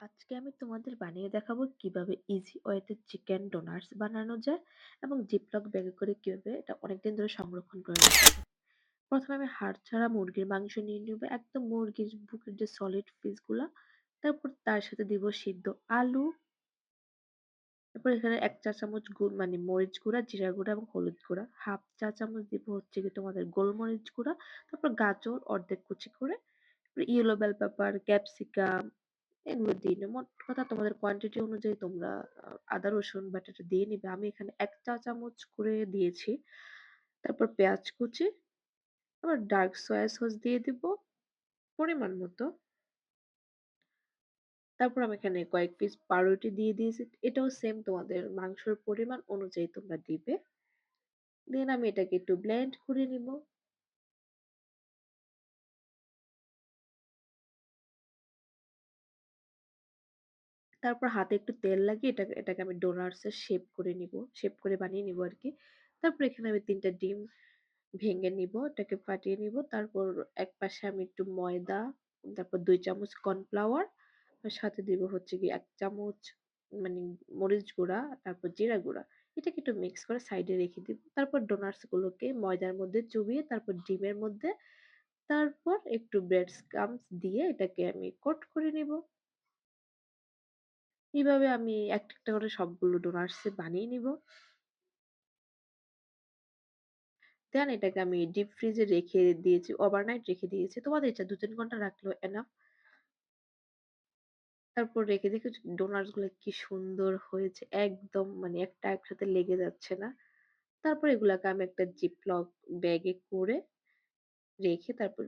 আজকে আমি তোমাদের বানিয়ে দেখাবো কিভাবে ইজি ওয়েতে চিকেন ডোনাটস বানানো যায় এবং জিপলক ব্যাগে করে কিভাবে এটা অনেকদিন ধরে সংরক্ষণ করে রাখা যায়। প্রথমে আমি হাড় ছাড়া মুরগির মাংস নিয়ে নিব, একদম মুরগির বুকের যে সলিড পিস গুলা। তারপর তার সাথে দিব সিদ্ধ আলু। তারপর এখানে ১ চা চামচ মানে মরিচ গুঁড়া, জিরা গুঁড়া এবং হলুদ গুঁড়া। হাফ চা চামচ দিব হচ্ছে গিয়ে তোমাদের গোলমরিচ গুঁড়া। তারপর গাজর অর্ধেক কুচি করে, তারপর ইয়েলো বেল পেপার, ক্যাপসিকাম এগুলো দিয়ে নিও। মোট কথা তোমাদের কোয়ান্টিটি অনুযায়ী তোমরা আদা রসুন বাটাটা দিয়ে নিবে। আমি এখানে ১ চা চামচ করে দিয়েছি। তারপর পেঁয়াজ কুচি, আবার ডার্ক সয়া সস দিয়ে দিব পরিমাণ মতো। তারপর আমি এখানে কয়েক পিস পাউরুটি দিয়ে দিয়েছি। এটাও সেম তোমাদের মাংসের পরিমাণ অনুযায়ী তোমরা দিবে। দেন আমি এটাকে একটু ব্লেন্ড করে নিব। তারপর হাতে একটু তেল লাগিয়ে এটাকে আমি ডোনাটস এর শেপ করে নিব। শেপ করে বানিয়ে নিব আরকি। তারপর এখানে আমি ৩ টা ডিম ভেঙে নিব, এটাকে ফাটিয়ে নিব। তারপর একপাশে আমি একটু ময়দা, তারপর ২ চামচ কর্নফ্লাওয়ার, আর সাথে দিব হচ্ছে গিয়ে ১ চামচ মানে মরিচ গুঁড়া, তারপর জিরা গুঁড়া। এটাকে একটু মিক্স করে সাইডে রেখে দিব। তারপর ডোনাটস গুলোকে ময়দার মধ্যে চুবিয়ে তারপর ডিমের মধ্যে, তারপর একটু ব্রেড ক্রাম্বস দিয়ে এটাকে আমি কোট করে নিব। এভাবে আমি একটা, একটা করে সবগুলো ডোনাটস বানিয়ে নিব। দেন এটাকে আমি ডিপ ফ্রিজে রেখে দিয়েছি, ওভারনাইট রেখে দিয়েছি। তোমাদের ইচ্ছা ২-৩ ঘন্টা রাখলেও এনাফ। তারপর রেখে দেখেছি ডোনাটস গুলো কি সুন্দর হয়েছে। একদম মানে একটা একসাথে লেগে যাচ্ছে না। তারপর এগুলাকে আমি একটা জিপলক ব্যাগে করে রেখে তারপর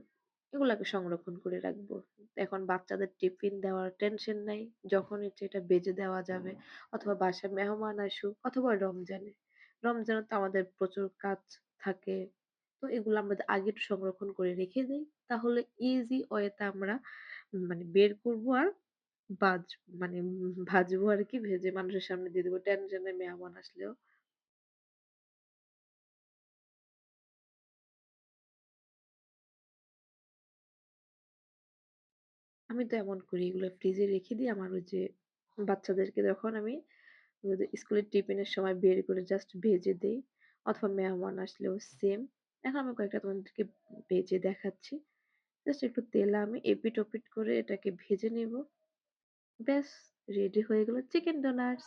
এগুলাকে সংরক্ষণ করে রাখবো। এখন বাচ্চাদের টিফিন দেওয়ার টেনশন নাই। যখন ইচ্ছে এটা ভেজে দেওয়া যাবে, অথবা বাসায় মেহমান আসুক, অথবা রমজানে। রমজানে তো আমাদের প্রচুর কাজ থাকে। তো এগুলো আমরা আগে একটু সংরক্ষণ করে রেখে দেই। তাহলে ইজি ওয়েতে আমরা মানে বের করবো আর বাজ মানে ভাজবো আরকি, ভেজে মানুষের সামনে দিয়ে দেব। টেনশনে মেহমান আসলেও। আমি তো এমন করি, এগুলো ফ্রিজে রেখে দিই। আমার ওই যে বাচ্চাদেরকে যখন আমি ওদের স্কুলের টিফিনের সময় বের করে জাস্ট ভেজে দেই, অথবা মেহমান আসলেও সেম। এখন আমি কয়েকটা তোমাদেরকে ভেজে দেখাচ্ছি। জাস্ট একটু তেলে আমি এপিট ওপিট করে এটাকে ভেজে নিব। ব্যাস, রেডি হয়ে গেল চিকেন ডোনাটস।